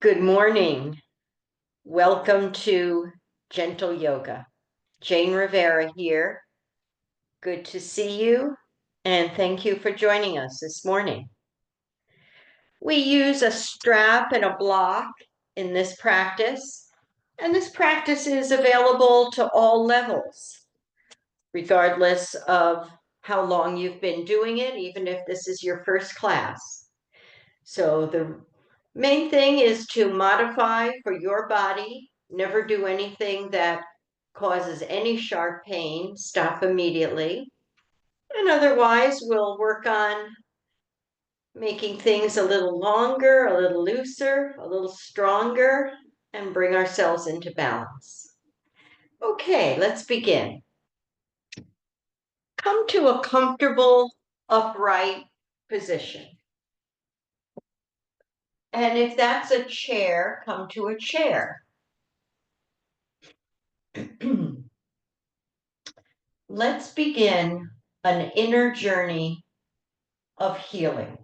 Good morning. Welcome to Gentle Yoga. Jane Rivera here. Good to see you, and thank you for joining us this morning. We use a strap and a block in this practice, and this practice is available to all levels, regardless of how long you've been doing it, even if this is your first class. So the main thing is to modify for your body. Never do anything that causes any sharp pain. Stop immediately. And otherwise, we'll work on making things a little longer, a little looser, a little stronger, and bring ourselves into balance. Okay, let's begin. Come to a comfortable, upright position. And if that's a chair, come to a chair. Let's begin an inner journey of healing,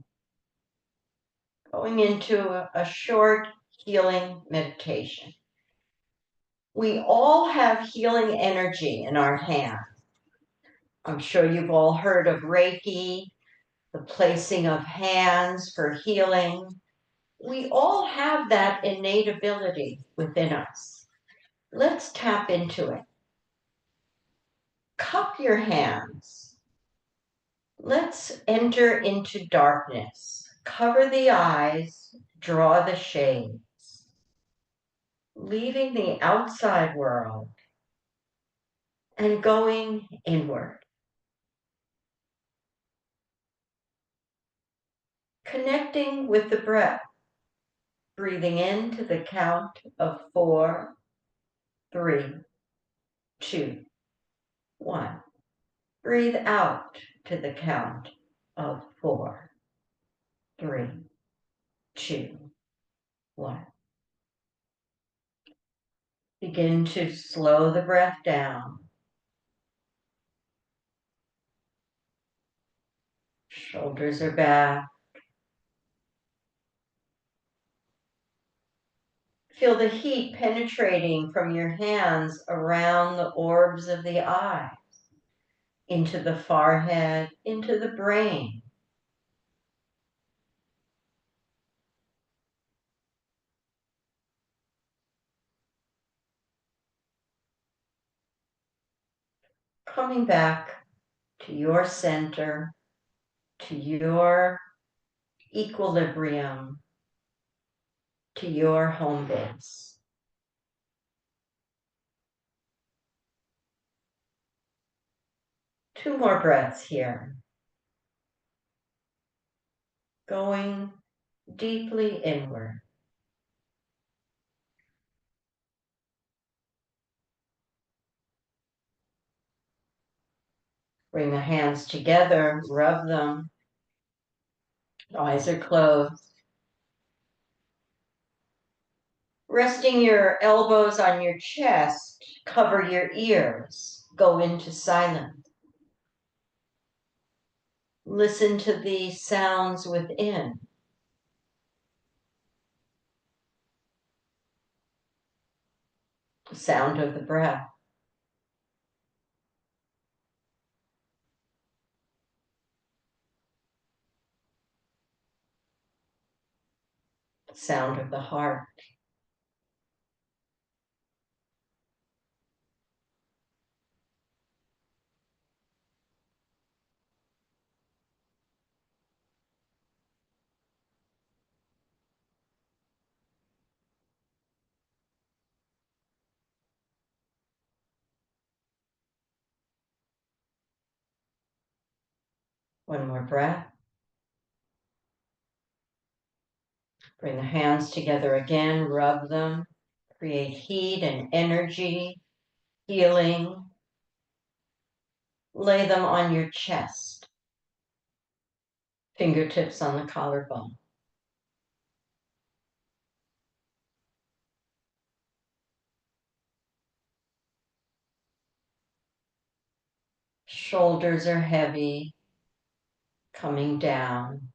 going into a short healing meditation. We all have healing energy in our hand. I'm sure you've all heard of Reiki, the placing of hands for healing. We all have that innate ability within us. Let's tap into it. Cup your hands. Let's enter into darkness. Cover the eyes, draw the shades, leaving the outside world and going inward. Connecting with the breath, breathing in to the count of 4, 3, 2, 1. Breathe out to the count of 4, 3, 2, 1. Begin to slow the breath down. Shoulders are back. Feel the heat penetrating from your hands around the orbs of the eyes, into the forehead, into the brain. Coming back to your center, to your equilibrium, to your home base. Two more breaths here. Going deeply inward. Bring the hands together, rub them. Eyes are closed. Resting your elbows on your chest, cover your ears, go into silence. Listen to the sounds within. The sound of the breath. The sound of the heart. One more breath. Bring the hands together again, rub them, create heat and energy, healing. Lay them on your chest, fingertips on the collarbone. Shoulders are heavy, coming down.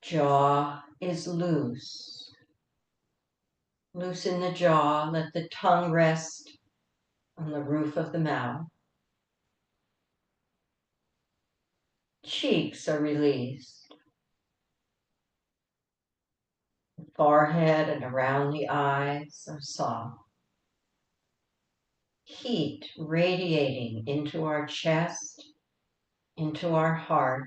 Jaw is loose. Loosen the jaw, let the tongue rest on the roof of the mouth. Cheeks are released. The forehead and around the eyes are soft. Heat radiating into our chest, into our heart.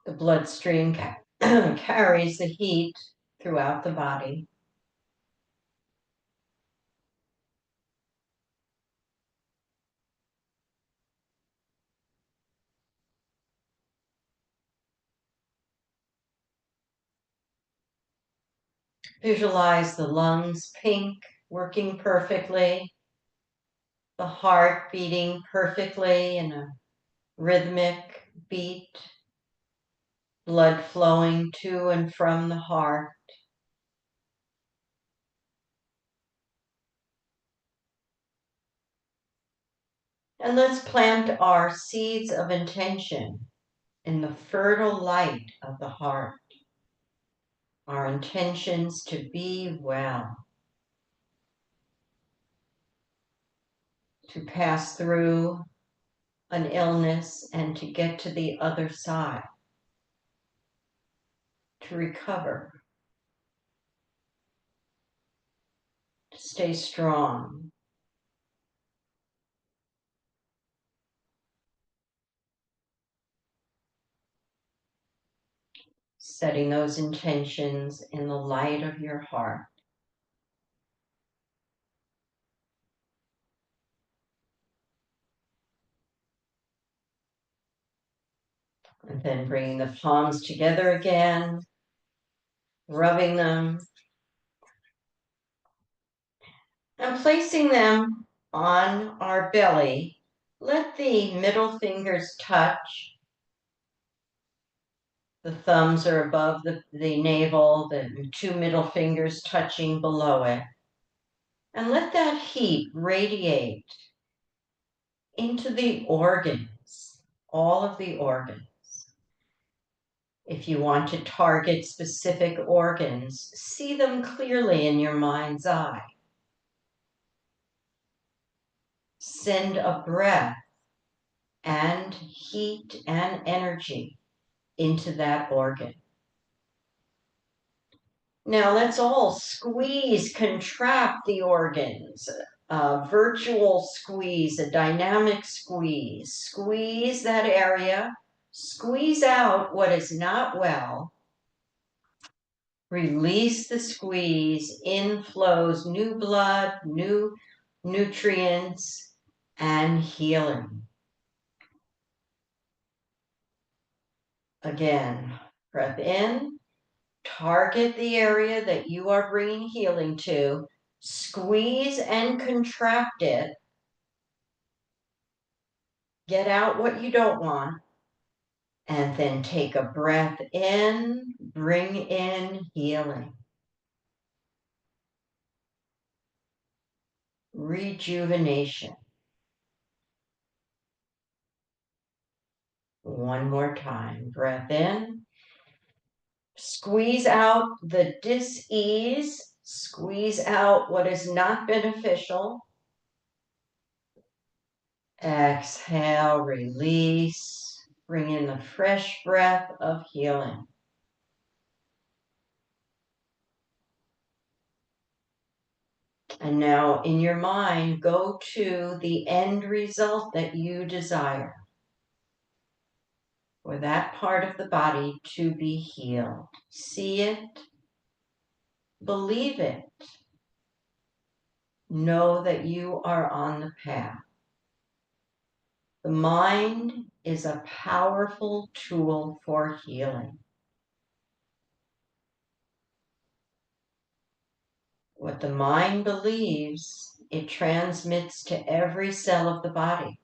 The bloodstream carries the heat throughout the body. Visualize the lungs pink, working perfectly, the heart beating perfectly in a rhythmic beat, blood flowing to and from the heart. And let's plant our seeds of intention in the fertile light of the heart. Our intentions to be well, to pass through an illness and to get to the other side, to recover, to stay strong. Setting those intentions in the light of your heart. And then bringing the palms together again, rubbing them, and placing them on our belly. Let the middle fingers touch. The thumbs are above the navel, the two middle fingers touching below it. And let that heat radiate into the organs, all of the organs. If you want to target specific organs, see them clearly in your mind's eye. Send a breath and heat and energy into that organ. Now let's all squeeze, contract the organs. A virtual squeeze, a dynamic squeeze. Squeeze that area. Squeeze out what is not well. Release the squeeze. In flows new blood, new nutrients, and healing. Again, breath in. Target the area that you are bringing healing to. Squeeze and contract it. Get out what you don't want. And then take a breath in. Bring in healing. Rejuvenation. One more time. Breath in. Squeeze out the dis-ease. Squeeze out what is not beneficial. Exhale, release. Bring in the fresh breath of healing. And now in your mind, go to the end result that you desire. For that part of the body to be healed. See it, believe it. Know that you are on the path. The mind is a powerful tool for healing. What the mind believes, it transmits to every cell of the body.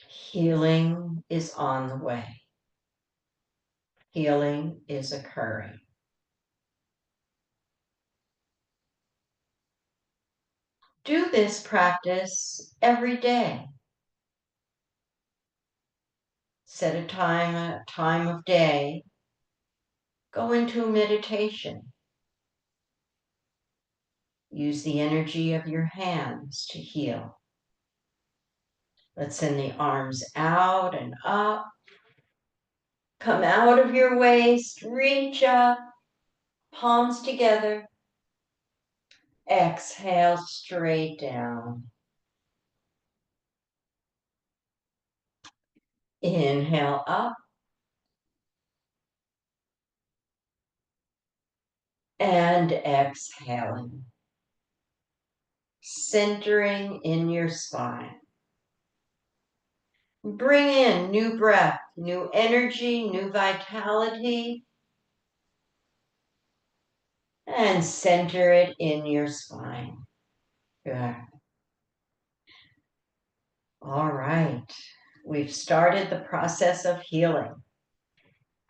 Healing is on the way. Healing is occurring. Do this practice every day. Set a time of day. Go into meditation. Use the energy of your hands to heal. Let's send the arms out and up. Come out of your waist, reach up, palms together. Exhale straight down. Inhale up. And exhaling. Centering in your spine. Bring in new breath, new energy, new vitality. And center it in your spine. Good. All right. We've started the process of healing.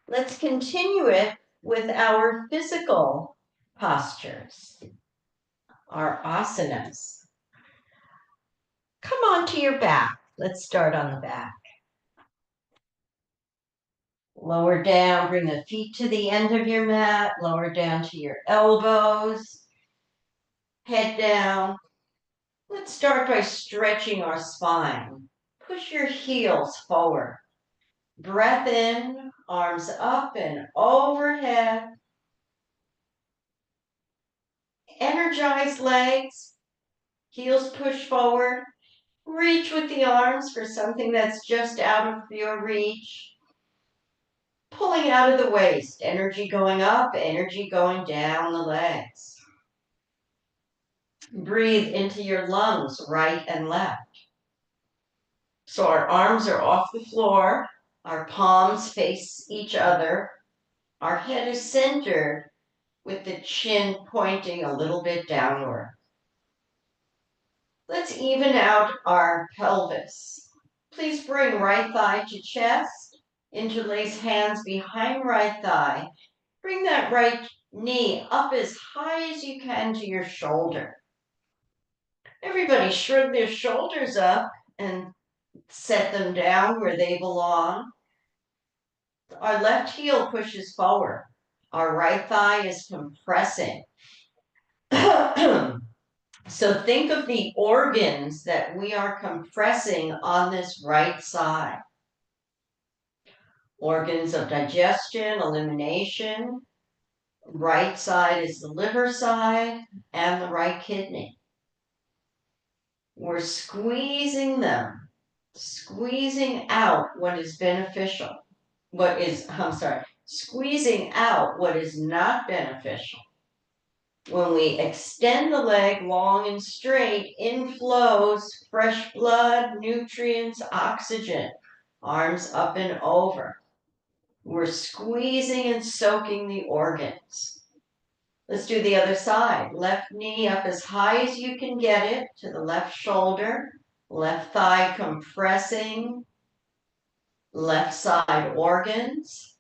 Let's continue it with our physical postures, our asanas. Come onto your back. Let's start on the back. Lower down, bring the feet to the end of your mat, lower down to your elbows, head down. Let's start by stretching our spine. Push your heels forward. Breath in, arms up and overhead. Energize legs, heels push forward. Reach with the arms for something that's just out of your reach. Pulling out of the waist, energy going up, energy going down the legs. Breathe into your lungs, right and left. So our arms are off the floor, our palms face each other, our head is centered with the chin pointing a little bit downward. Let's even out our pelvis. Please bring right thigh to chest, interlace hands behind right thigh. Bring that right knee up as high as you can to your shoulder. Everybody shrug their shoulders up and set them down where they belong. Our left heel pushes forward. Our right thigh is compressing. So think of the organs that we are compressing on this right side. Organs of digestion, elimination. Right side is the liver side and the right kidney. We're squeezing them, squeezing out what is beneficial. Squeezing out what is not beneficial. When we extend the leg long and straight, in flows fresh blood, nutrients, oxygen, arms up and over. We're squeezing and soaking the organs. Let's do the other side. Left knee up as high as you can get it to the left shoulder, left thigh compressing, left side organs,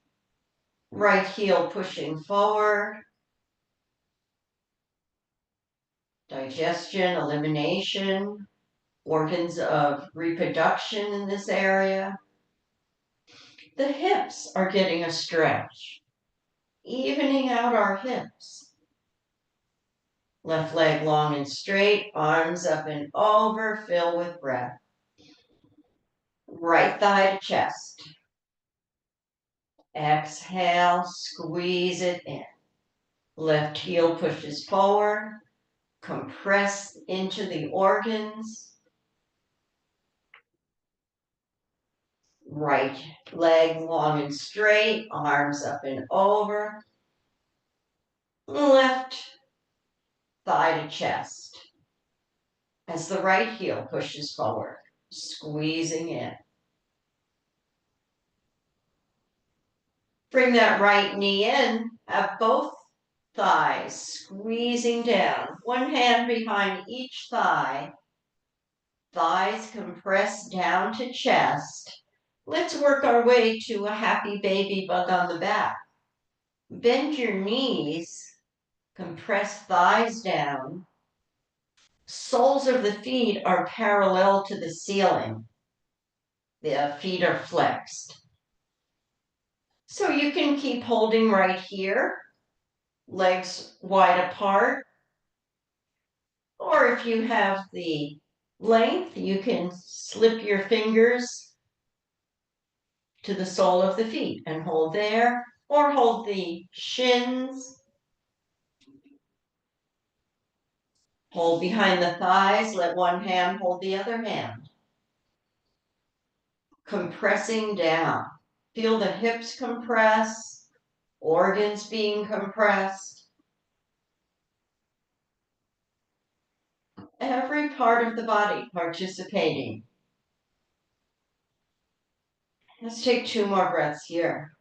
right heel pushing forward, digestion, elimination, organs of reproduction in this area. The hips are getting a stretch, evening out our hips. Left leg long and straight, arms up and over, fill with breath. Right thigh to chest. Exhale, squeeze it in. Left heel pushes forward, compress into the organs. Right leg long and straight, arms up and over. Left thigh to chest. As the right heel pushes forward, squeezing in. Bring that right knee in, have both thighs squeezing down. One hand behind each thigh. Thighs compress down to chest. Let's work our way to a happy baby bug on the back. Bend your knees, compress thighs down. Soles of the feet are parallel to the ceiling. The feet are flexed. So you can keep holding right here, legs wide apart. Or if you have the length, you can slip your fingers to the sole of the feet and hold there, or hold the shins, hold behind the thighs, let one hand hold the other hand. Compressing down. Feel the hips compress, organs being compressed. Every part of the body participating. Let's take 2 more breaths here.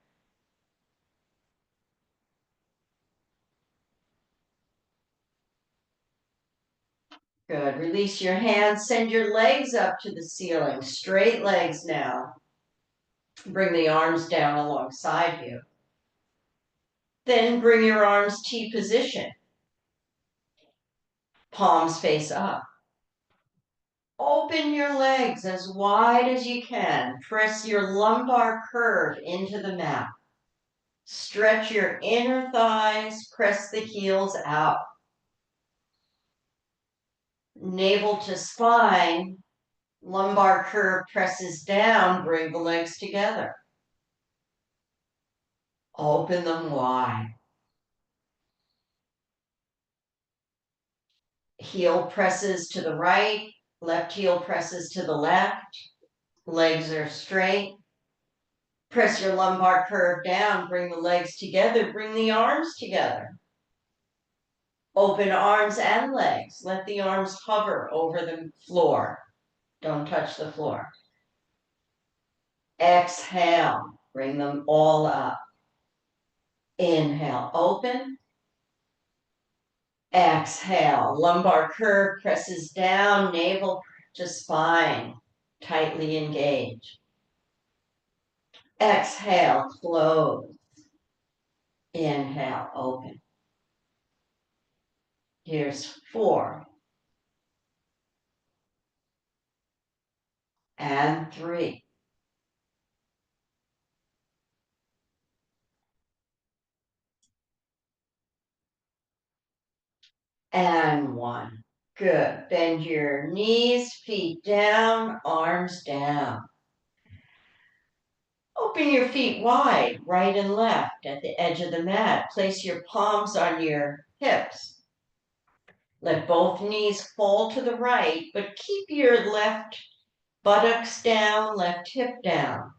Good. Release your hands. Send your legs up to the ceiling. Straight legs now. Bring the arms down alongside you. Then bring your arms T position. Palms face up. Open your legs as wide as you can. Press your lumbar curve into the mat. Stretch your inner thighs. Press the heels out. Navel to spine. Lumbar curve presses down. Bring the legs together. Open them wide. Heel presses to the right. Left heel presses to the left. Legs are straight. Press your lumbar curve down. Bring the legs together. Bring the arms together. Open arms and legs. Let the arms hover over the floor. Don't touch the floor. Exhale. Bring them all up. Inhale. Open. Exhale. Lumbar curve presses down. Navel to spine. Tightly engage. Exhale. Close. Inhale. Open. Here's 4. And 3. And 1. Good. Bend your knees, feet down, arms down. Open your feet wide, right and left at the edge of the mat. Place your palms on your hips. Let both knees fall to the right, but keep your left buttocks down, left hip down.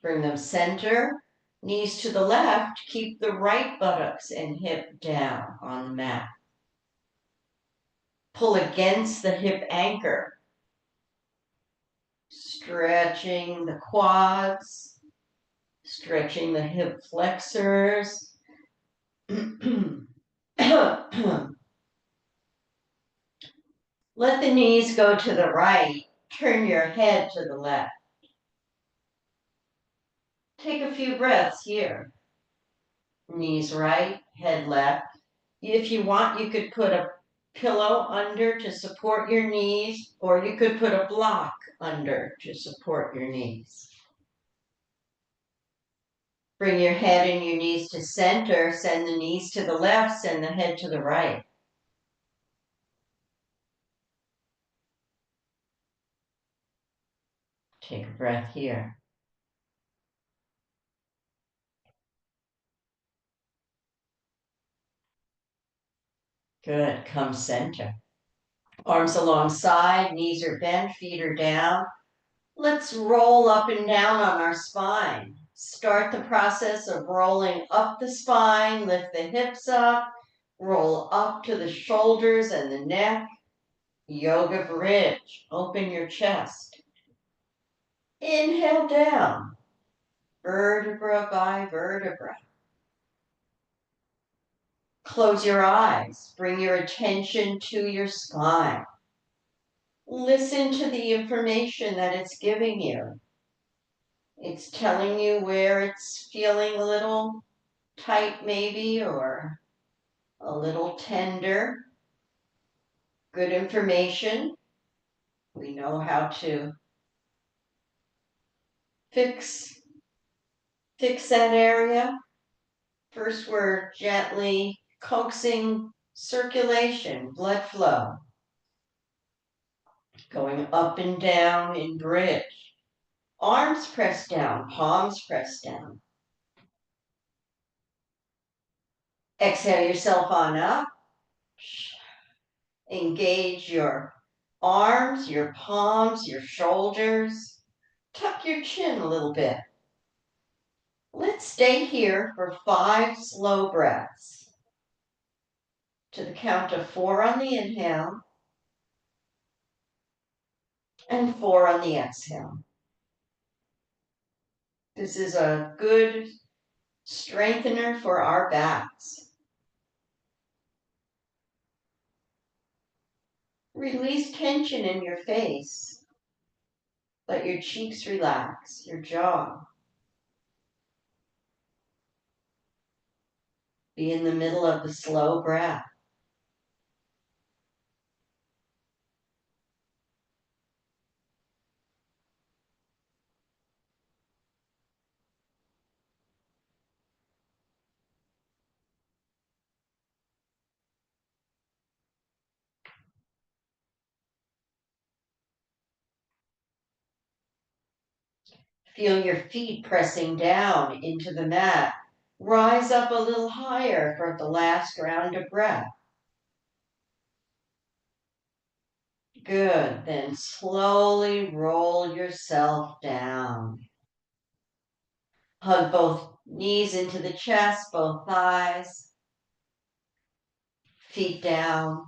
Bring them center. Knees to the left, keep the right buttocks and hip down on the mat. Pull against the hip anchor. Stretching the quads, stretching the hip flexors. Let the knees go to the right. Turn your head to the left. Take a few breaths here. Knees right, head left. If you want, you could put a pillow under to support your knees, or you could put a block under to support your knees. Bring your head and your knees to center. Send the knees to the left, send the head to the right. Take a breath here. Good. Come center. Arms alongside, knees are bent, feet are down. Let's roll up and down on our spine. Start the process of rolling up the spine, lift the hips up, roll up to the shoulders and the neck. Yoga bridge. Open your chest. Inhale down, vertebra by vertebra. Close your eyes. Bring your attention to your spine. Listen to the information that it's giving you. It's telling you where it's feeling a little tight maybe, or a little tender. Good information. We know how to fix that area. First, we're gently coaxing circulation, blood flow, going up and down in bridge. Arms pressed down, palms pressed down. Exhale yourself on up. Engage your arms, your palms, your shoulders. Tuck your chin a little bit. Let's stay here for 5 slow breaths. To the count of 4 on the inhale and 4 on the exhale. This is a good strengthener for our backs. Release tension in your face. Let your cheeks relax, your jaw. Be in the middle of the slow breath. Feel your feet pressing down into the mat. Rise up a little higher for the last round of breath. Good. Then slowly roll yourself down. Hug both knees into the chest, both thighs. Feet down.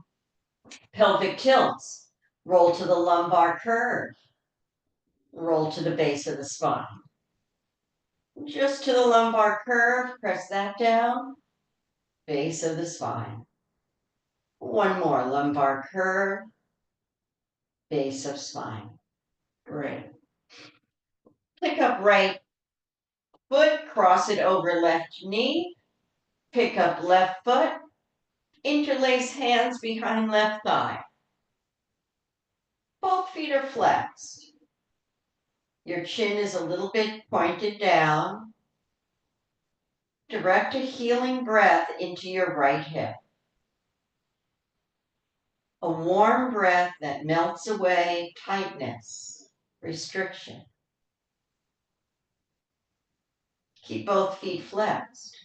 Pelvic tilts. Roll to the lumbar curve. Roll to the base of the spine. Just to the lumbar curve, press that down. Base of the spine. One more, lumbar curve, base of spine. Great. Pick up right foot, cross it over left knee. Pick up left foot, interlace hands behind left thigh. Both feet are flexed. Your chin is a little bit pointed down. Direct a healing breath into your right hip. A warm breath that melts away tightness, restriction. Keep both feet flexed.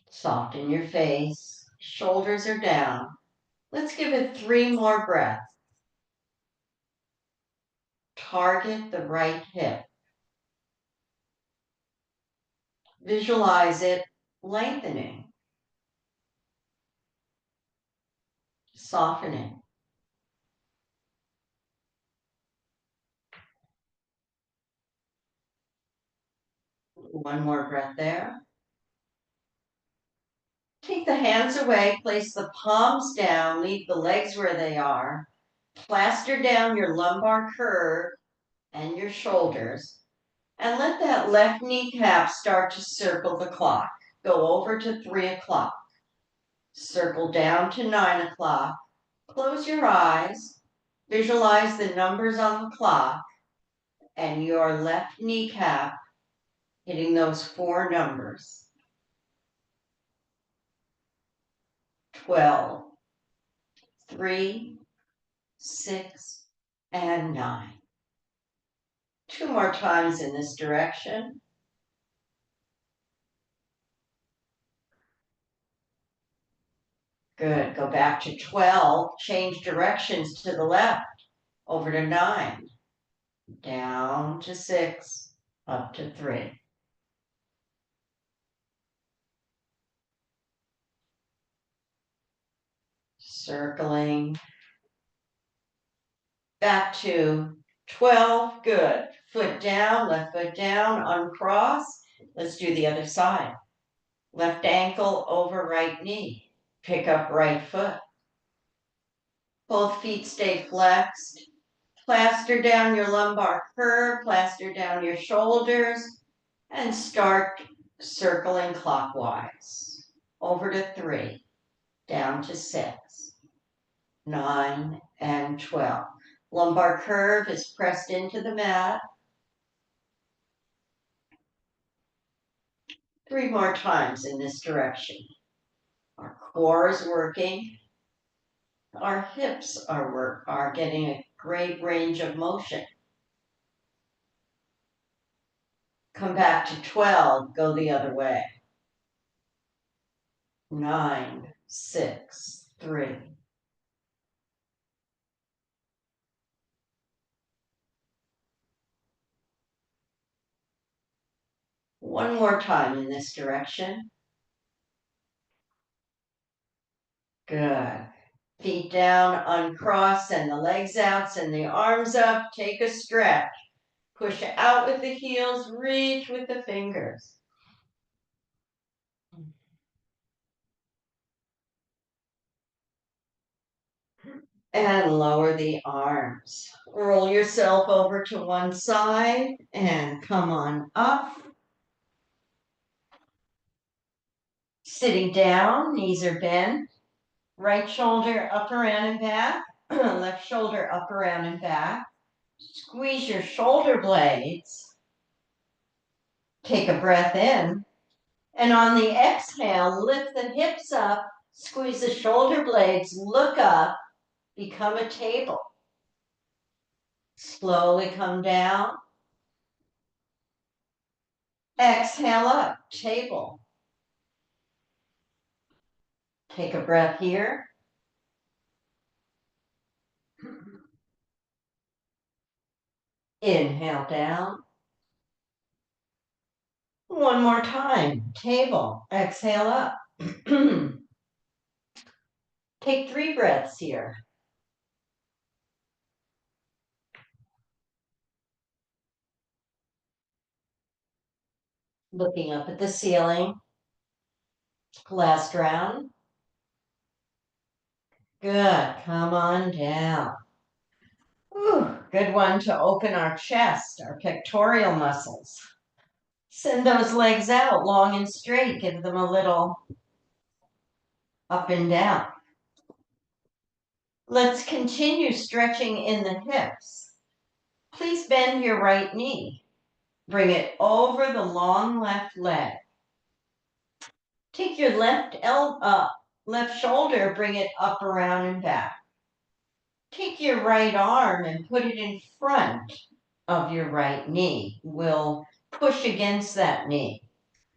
Soften your face. Shoulders are down. Let's give it 3 more breaths. Target the right hip. Visualize it lengthening, softening. One more breath there. Take the hands away, place the palms down, leave the legs where they are. Plaster down your lumbar curve and your shoulders, and let that left kneecap start to circle the clock. Go over to 3 o'clock. Circle down to 9 o'clock. Close your eyes. Visualize the numbers on the clock and your left kneecap hitting those 4 numbers. 12, 3, 6, and 9. 2 more times in this direction. Good. Go back to 12. Change directions to the left. Over to 9. Down to 6. Up to 3. Circling. Back to 12. Good. Foot down, left foot down, uncross. Let's do the other side. Left ankle over right knee. Pick up right foot. Both feet stay flexed. Plaster down your lumbar curve, plaster down your shoulders, and start circling clockwise. Over to 3, down to 6, 9, and 12. Lumbar curve is pressed into the mat. 3 more times in this direction. Our core is working. Our hips are getting a great range of motion. Come back to 12, go the other way. 9, 6, 3. One more time in this direction. Good. Feet down, uncross, send the legs out, send the arms up, take a stretch. Push out with the heels, reach with the fingers. And lower the arms. Roll yourself over to one side and come on up. Sitting down, knees are bent. Right shoulder up, around, and back. Left shoulder up, around, and back. Squeeze your shoulder blades. Take a breath in. And on the exhale, lift the hips up, squeeze the shoulder blades, look up, become a table. Slowly come down. Exhale up, table. Take a breath here. Inhale down. One more time, table. Exhale up. Take 3 breaths here. Looking up at the ceiling. Last round. Good, come on down. Ooh, good one to open our chest, our pectoral muscles. Send those legs out long and straight. Give them a little up and down. Let's continue stretching in the hips. Please bend your right knee. Bring it over the long left leg. Take your left shoulder, bring it up, around, and back. Take your right arm and put it in front of your right knee. We'll push against that knee.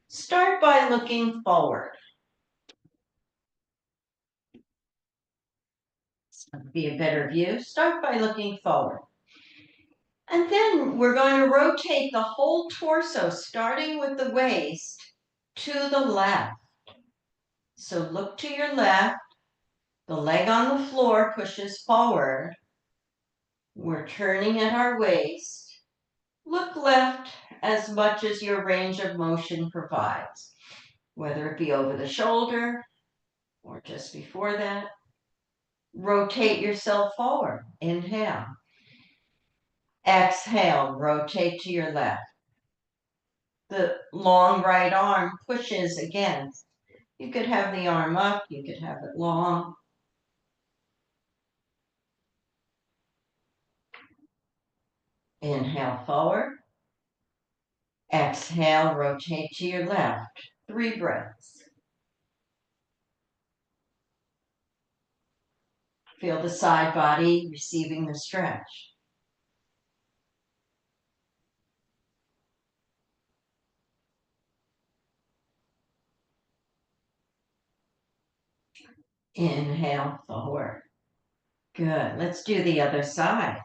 Start by looking forward. Be a better view. Start by looking forward. And then we're going to rotate the whole torso, starting with the waist, to the left. So look to your left. The leg on the floor pushes forward. We're turning at our waist. Look left as much as your range of motion provides, whether it be over the shoulder or just before that. Rotate yourself forward. Inhale. Exhale, rotate to your left. The long right arm pushes against. You could have the arm up, you could have it long. Inhale forward. Exhale, rotate to your left. 3 breaths. Feel the side body receiving the stretch. Inhale forward. Good. Let's do the other side.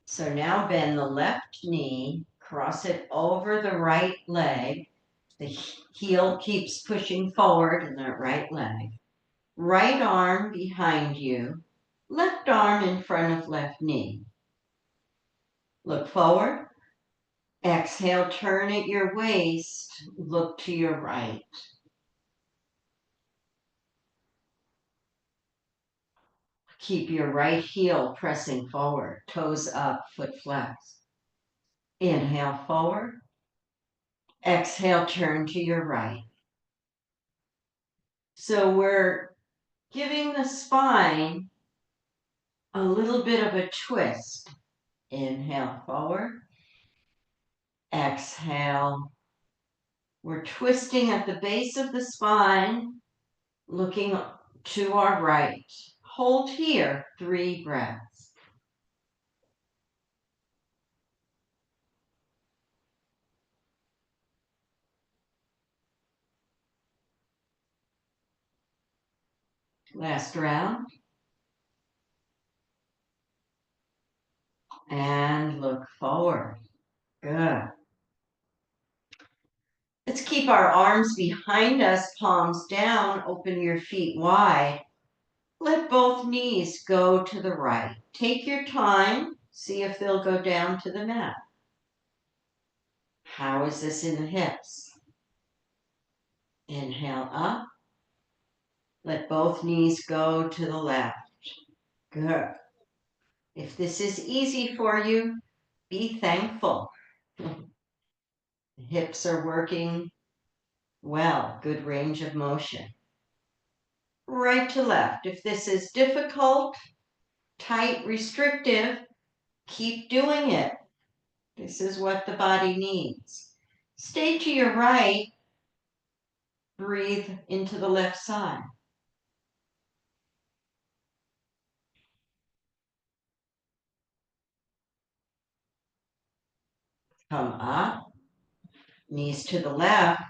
So now bend the left knee, cross it over the right leg. The heel keeps pushing forward in that right leg. Right arm behind you, left arm in front of left knee. Look forward. Exhale, turn at your waist, look to your right. Keep your right heel pressing forward, toes up, foot flex. Inhale forward. Exhale, turn to your right. So we're giving the spine a little bit of a twist. Inhale forward. Exhale. We're twisting at the base of the spine, looking to our right. Hold here 3 breaths. Last round. And look forward. Good. Let's keep our arms behind us, palms down, open your feet wide. Let both knees go to the right. Take your time, see if they'll go down to the mat. How is this in the hips? Inhale up. Let both knees go to the left. Good. If this is easy for you, be thankful. The hips are working well, good range of motion. Right to left. If this is difficult, tight, restrictive, keep doing it. This is what the body needs. Stay to your right. Breathe into the left side. Come up. Knees to the left.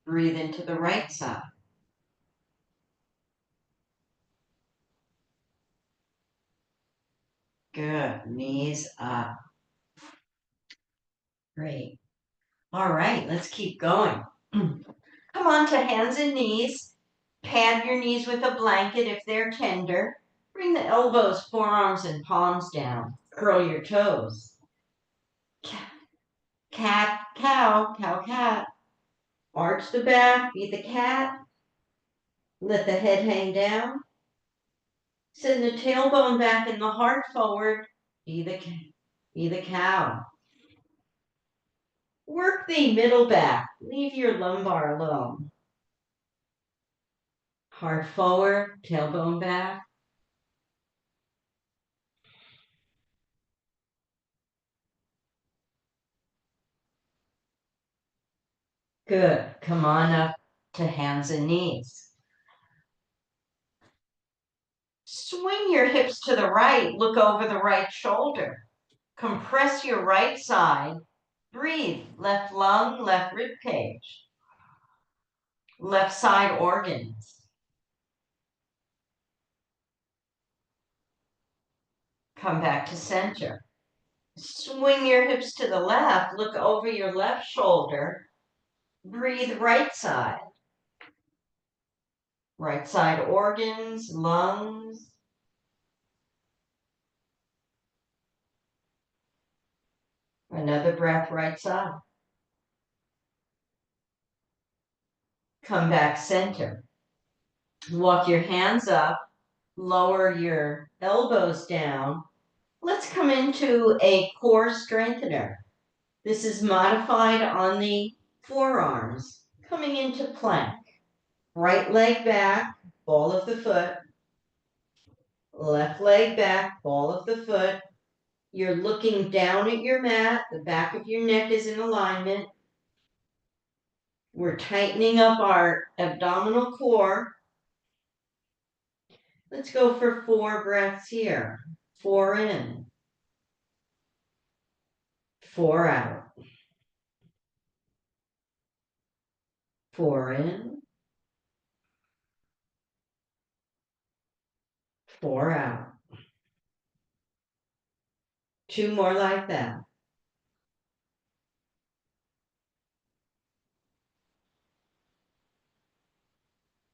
Breathe into the right side. Good. Knees up. Great. All right, let's keep going. Come on to hands and knees. Pad your knees with a blanket if they're tender. Bring the elbows, forearms, and palms down. Curl your toes. Cat, cow, cow, cat. Arch the back, be the cat. Let the head hang down. Send the tailbone back and the heart forward. Be the cow. Work the middle back. Leave your lumbar alone. Heart forward, tailbone back. Good. Come on up to hands and knees. Swing your hips to the right. Look over the right shoulder. Compress your right side. Breathe. Left lung, left rib cage. Left side organs. Come back to center. Swing your hips to the left. Look over your left shoulder. Breathe right side. Right side organs, lungs. Another breath, right side. Come back center. Walk your hands up. Lower your elbows down. Let's come into a core strengthener. This is modified on the forearms. Coming into plank. Right leg back, ball of the foot. Left leg back, ball of the foot. You're looking down at your mat. The back of your neck is in alignment. We're tightening up our abdominal core. Let's go for 4 breaths here. 4 in. 4 out. 4 in. 4 out. 2 more like that.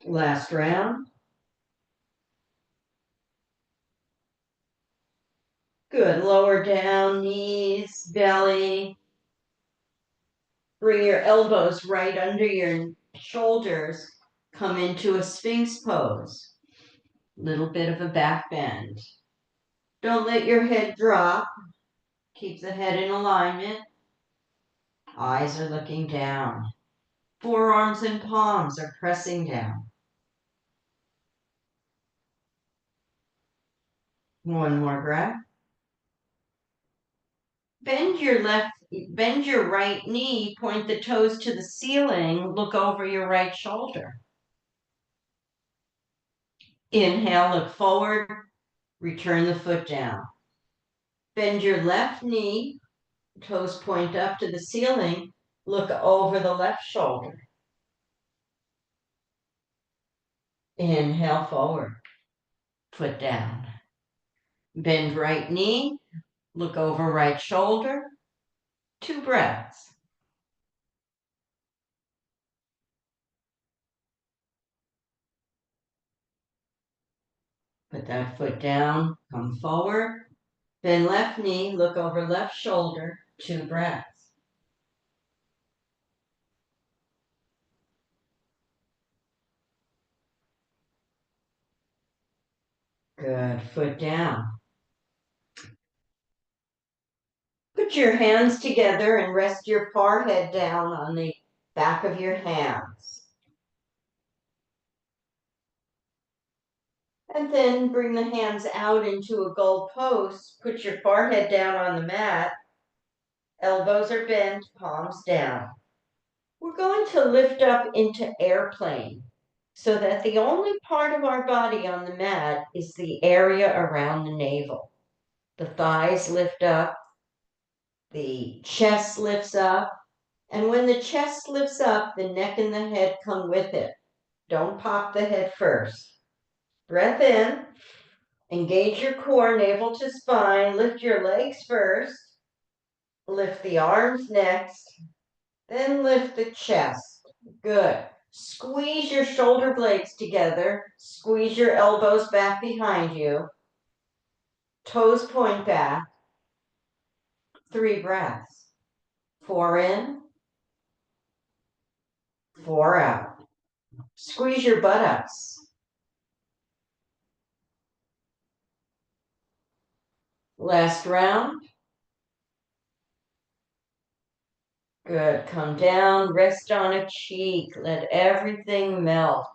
Last round. Good. Lower down, knees, belly. Bring your elbows right under your shoulders. Come into a Sphinx pose. Little bit of a back bend. Don't let your head drop. Keep the head in alignment. Eyes are looking down. Forearms and palms are pressing down. One more breath. Bend your right knee, point the toes to the ceiling, look over your right shoulder. Inhale, look forward, return the foot down. Bend your left knee, toes point up to the ceiling, look over the left shoulder. Inhale, forward, foot down. Bend right knee, look over right shoulder. 2 breaths. Put that foot down, come forward. Bend left knee, look over left shoulder. 2 breaths. Good, foot down. Put your hands together and rest your forehead down on the back of your hands. And then bring the hands out into a goal pose. Put your forehead down on the mat. Elbows are bent, palms down. We're going to lift up into airplane so that the only part of our body on the mat is the area around the navel. The thighs lift up, the chest lifts up, and when the chest lifts up, the neck and the head come with it. Don't pop the head first. Breath in, engage your core, navel to spine, lift your legs first, lift the arms next, then lift the chest. Good. Squeeze your shoulder blades together, squeeze your elbows back behind you, toes point back. 3 breaths. 4 in, 4 out. Squeeze your buttocks. Last round. Good. Come down, rest on a cheek. Let everything melt.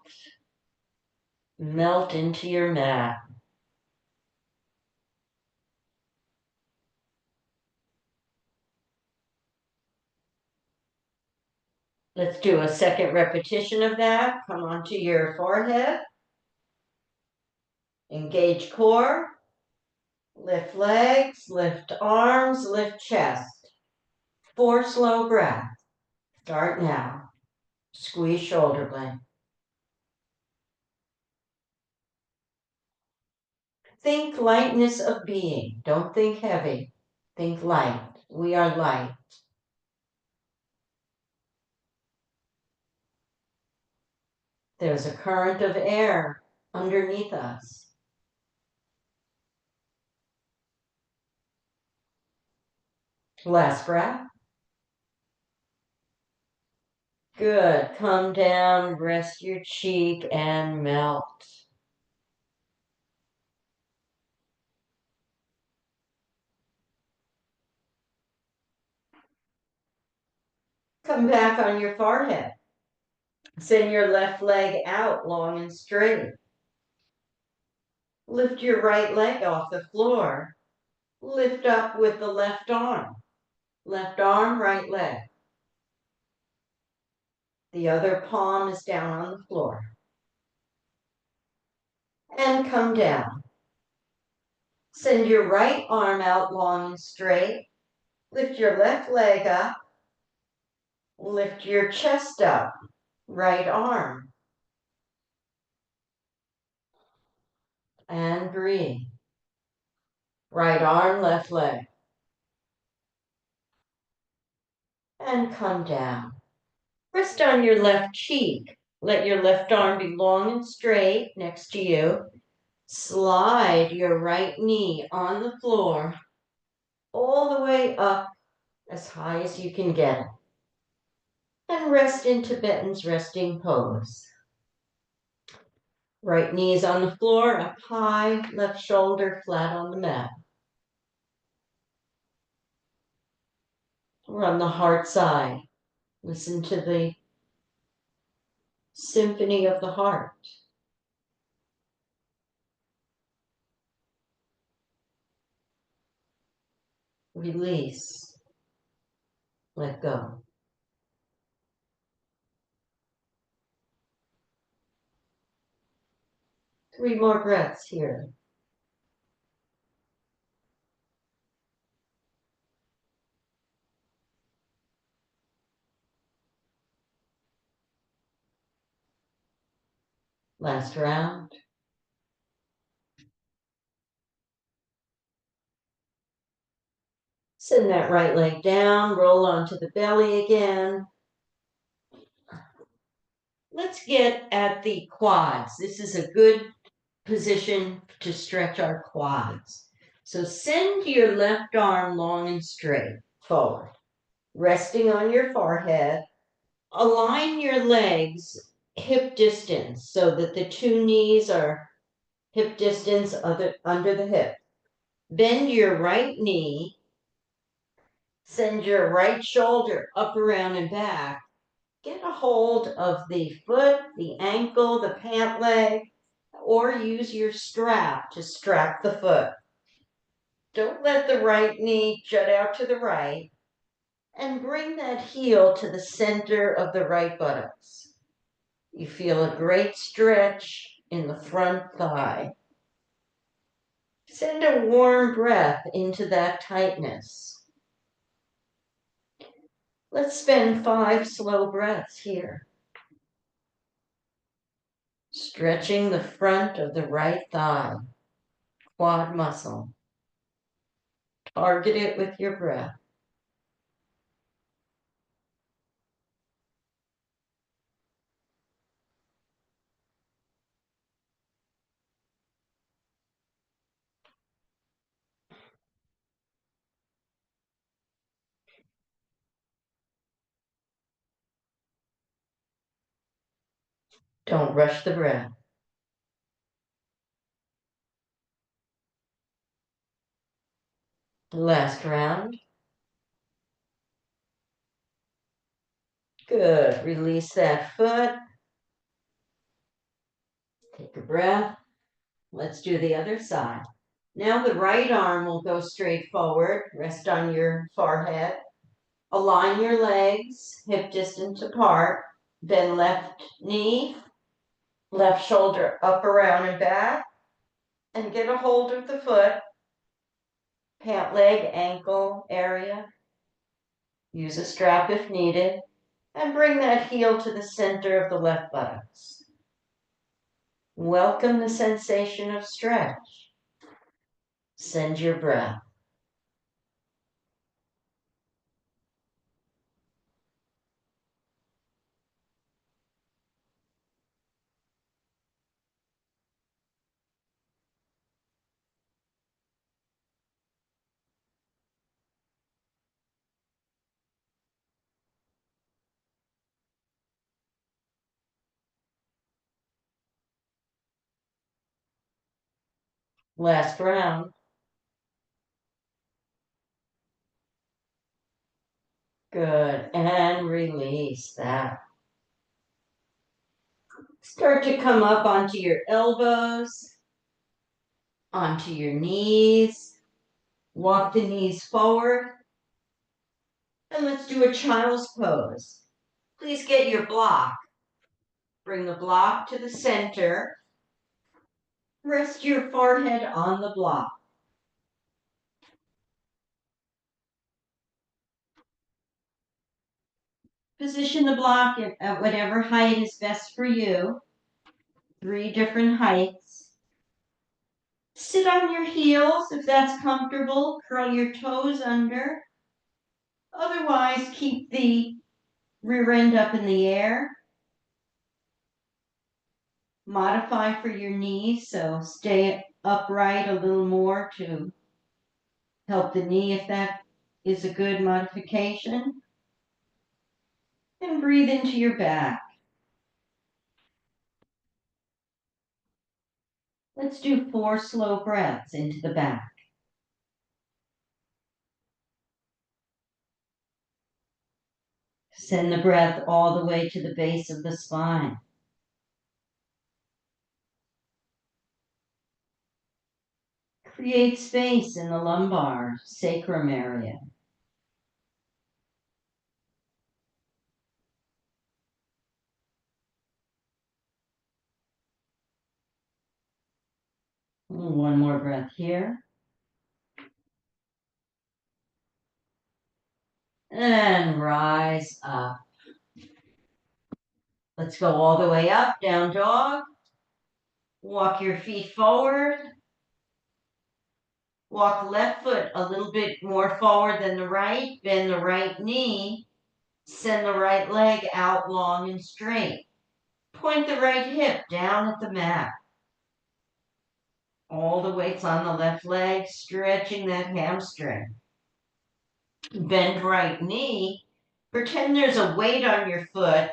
Melt into your mat. Let's do a second repetition of that. Come onto your forehead. Engage core. Lift legs, lift arms, lift chest. 4 slow breaths. Start now. Squeeze shoulder blade. Think lightness of being. Don't think heavy. Think light. We are light. There's a current of air underneath us. Last breath. Good. Come down, rest your cheek, and melt. Come back on your forehead. Send your left leg out long and straight. Lift your right leg off the floor. Lift up with the left arm. Left arm, right leg. The other palm is down on the floor. And come down. Send your right arm out long and straight. Lift your left leg up. Lift your chest up. Right arm. And breathe. Right arm, left leg. And come down. Rest on your left cheek. Let your left arm be long and straight next to you. Slide your right knee on the floor all the way up as high as you can get it. And rest in Tibetan's resting pose. Right knee is on the floor, up high, left shoulder flat on the mat. We're on the heart side. Listen to the symphony of the heart. Release. Let go. 3 more breaths here. Last round. Send that right leg down, roll onto the belly again. Let's get at the quads. This is a good position to stretch our quads. So send your left arm long and straight forward, resting on your forehead. Align your legs hip distance so that the 2 knees are hip distance under the hip. Bend your right knee. Send your right shoulder up, around, and back. Get a hold of the foot, the ankle, the pant leg, or use your strap to strap the foot. Don't let the right knee jut out to the right, and bring that heel to the center of the right buttocks. You feel a great stretch in the front thigh. Send a warm breath into that tightness. Let's spend 5 slow breaths here. Stretching the front of the right thigh, quad muscle. Target it with your breath. Don't rush the breath. Last round. Good. Release that foot. Take a breath. Let's do the other side. Now the right arm will go straight forward. Rest on your forehead. Align your legs, hip distance apart. Bend left knee, left shoulder up, around, and back. And get a hold of the foot, pant leg, ankle area. Use a strap if needed. And bring that heel to the center of the left buttocks. Welcome the sensation of stretch. Send your breath. Last round. Good. And release that. Start to come up onto your elbows, onto your knees. Walk the knees forward. And let's do a child's pose. Please get your block. Bring the block to the center. Rest your forehead on the block. Position the block at whatever height is best for you. 3 different heights. Sit on your heels if that's comfortable. Curl your toes under. Otherwise, keep the rear end up in the air. Modify for your knees, so stay upright a little more to help the knee if that is a good modification. And breathe into your back. Let's do 4 slow breaths into the back. Send the breath all the way to the base of the spine. Create space in the lumbar sacrum area. One more breath here. And rise up. Let's go all the way up, down dog. Walk your feet forward. Walk the left foot a little bit more forward than the right. Bend the right knee. Send the right leg out long and straight. Point the right hip down at the mat. All the weight's on the left leg, stretching that hamstring. Bend right knee. Pretend there's a weight on your foot.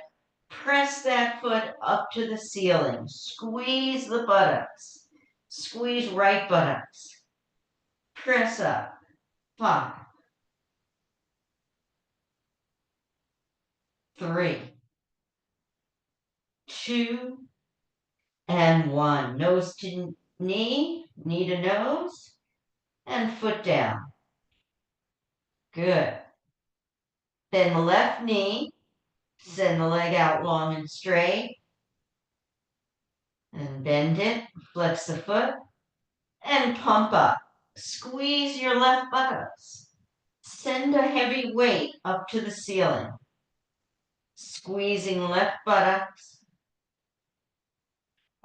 Press that foot up to the ceiling. Squeeze the buttocks. Squeeze right buttocks. Press up. 5, 3, 2, and 1. Nose to knee, knee to nose, and foot down. Good. Bend the left knee. Send the leg out long and straight. And bend it. Flex the foot. And pump up. Squeeze your left buttocks. Send a heavy weight up to the ceiling. Squeezing left buttocks,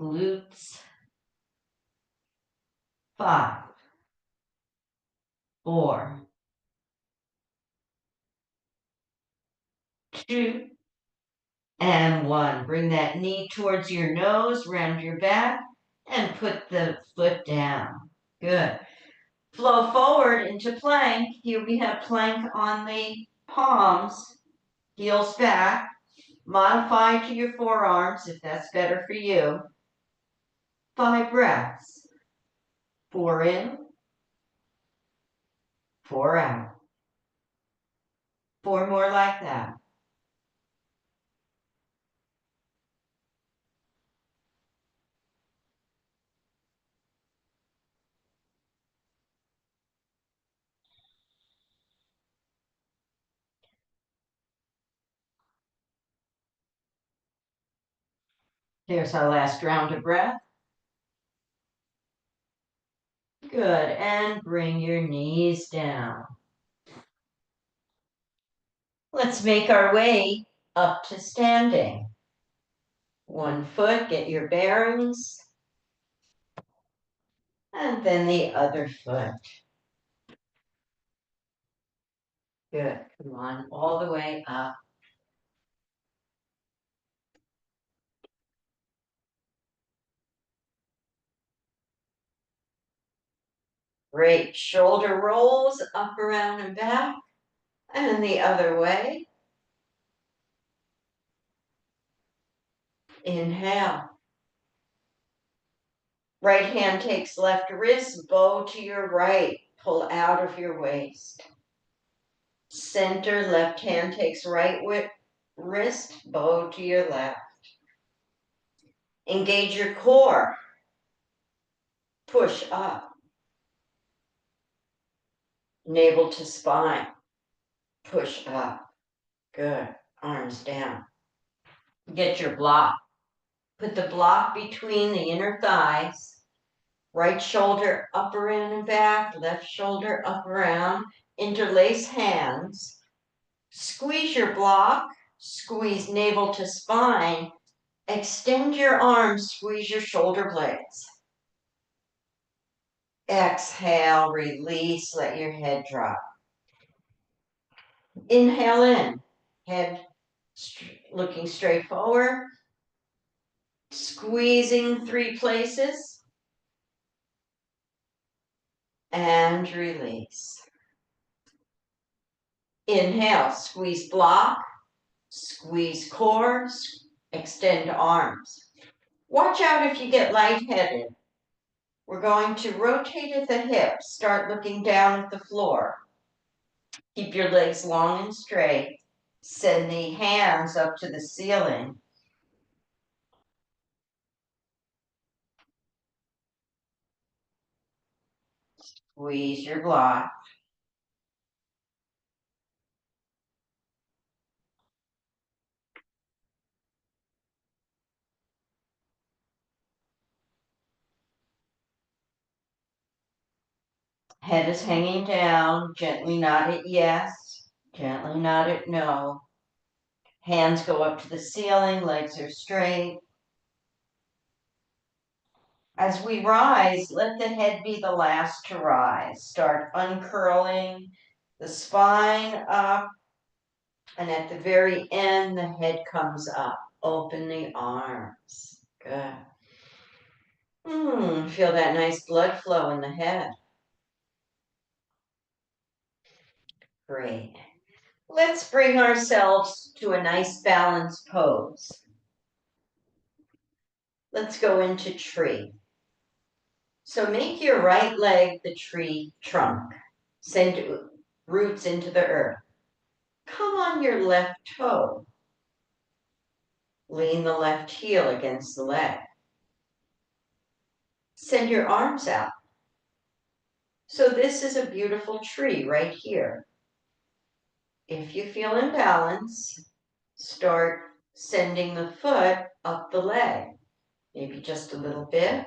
glutes. 5, 4, 2, and 1. Bring that knee towards your nose, round your back, and put the foot down. Good. Flow forward into plank. Here we have plank on the palms, heels back. Modify to your forearms if that's better for you. 5 breaths. 4 in, 4 out. 4 more like that. Here's our last round of breath. Good, and bring your knees down. Let's make our way up to standing. One foot, get your bearings, and then the other foot. Good, come on, all the way up. Great, shoulder rolls up, around, and back, and the other way. Inhale. Right hand takes left wrist, bow to your right, pull out of your waist. Center, left hand takes right wrist, bow to your left. Engage your core. Push up. Navel to spine. Push up. Good. Arms down. Get your block. Put the block between the inner thighs. Right shoulder up, around, and back. Left shoulder up, around. Interlace hands. Squeeze your block. Squeeze navel to spine. Extend your arms. Squeeze your shoulder blades. Exhale, release, let your head drop. Inhale in, head looking straight forward, squeezing 3 places, and release. Inhale, squeeze block, squeeze core, extend arms. Watch out if you get lightheaded. We're going to rotate at the hips, start looking down at the floor. Keep your legs long and straight. Send the hands up to the ceiling. Squeeze your block. Head is hanging down. Gently nod it yes. Gently nod it no. Hands go up to the ceiling. Legs are straight. As we rise, let the head be the last to rise. Start uncurling the spine up, and at the very end, the head comes up. Open the arms. Good. Feel that nice blood flow in the head. Great. Let's bring ourselves to a nice balanced pose. Let's go into tree. So make your right leg the tree trunk. Send roots into the earth. Come on your left toe. Lean the left heel against the leg. Send your arms out. So this is a beautiful tree right here. If you feel imbalance, start sending the foot up the leg. Maybe just a little bit,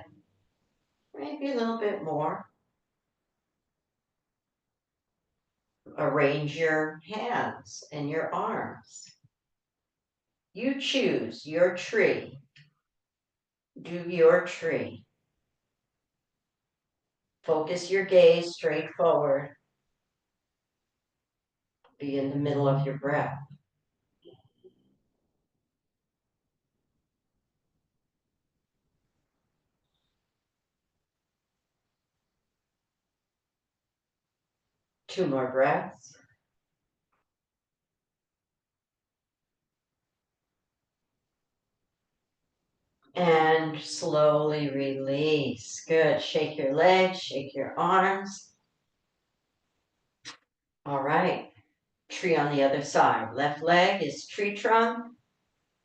maybe a little bit more. Arrange your hands and your arms. You choose your tree. Do your tree. Focus your gaze straight forward. Be in the middle of your breath. Two more breaths. And slowly release. Good. Shake your legs, shake your arms. All right. Tree on the other side. Left leg is tree trunk.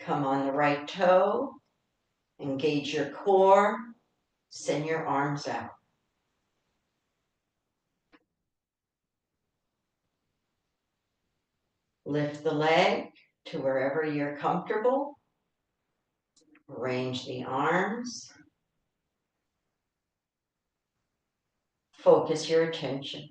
Come on the right toe. Engage your core. Send your arms out. Lift the leg to wherever you're comfortable. Arrange the arms. Focus your attention.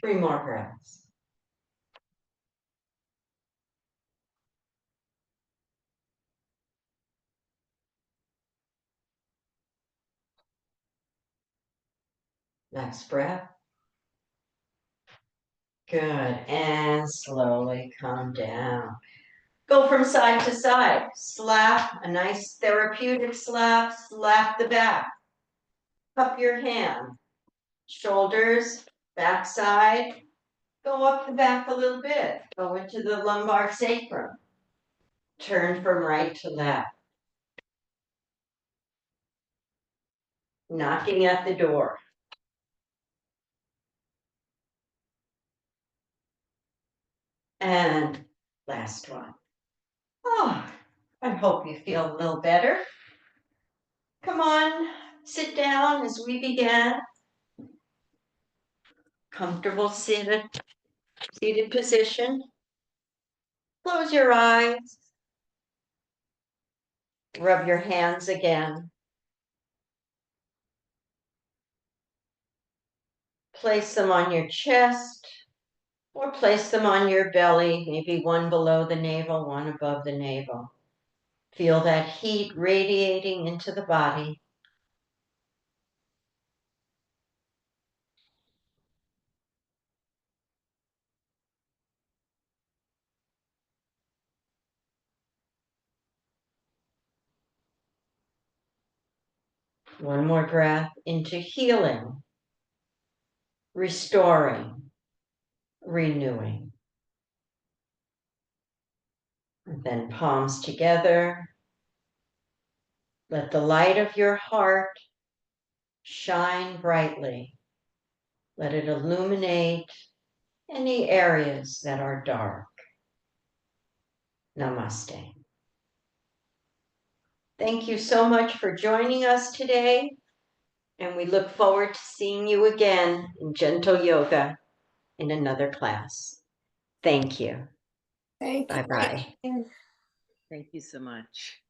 Three more breaths. Next breath. Good. And slowly come down. Go from side to side. Slap, a nice therapeutic slap. Slap the back. Cup your hand. Shoulders, back side. Go up the back a little bit. Go into the lumbar sacrum. Turn from right to left. Knocking at the door. And last one. Oh, I hope you feel a little better. Come on, sit down as we begin. Comfortable seated position. Close your eyes. Rub your hands again. Place them on your chest or place them on your belly, maybe one below the navel, one above the navel. Feel that heat radiating into the body. One more breath into healing, restoring, renewing. And then palms together. Let the light of your heart shine brightly. Let it illuminate any areas that are dark. Namaste. Thank you so much for joining us today, and we look forward to seeing you again in Gentle Yoga in another class. Thank you. Thank you. Bye-bye. Thank you so much.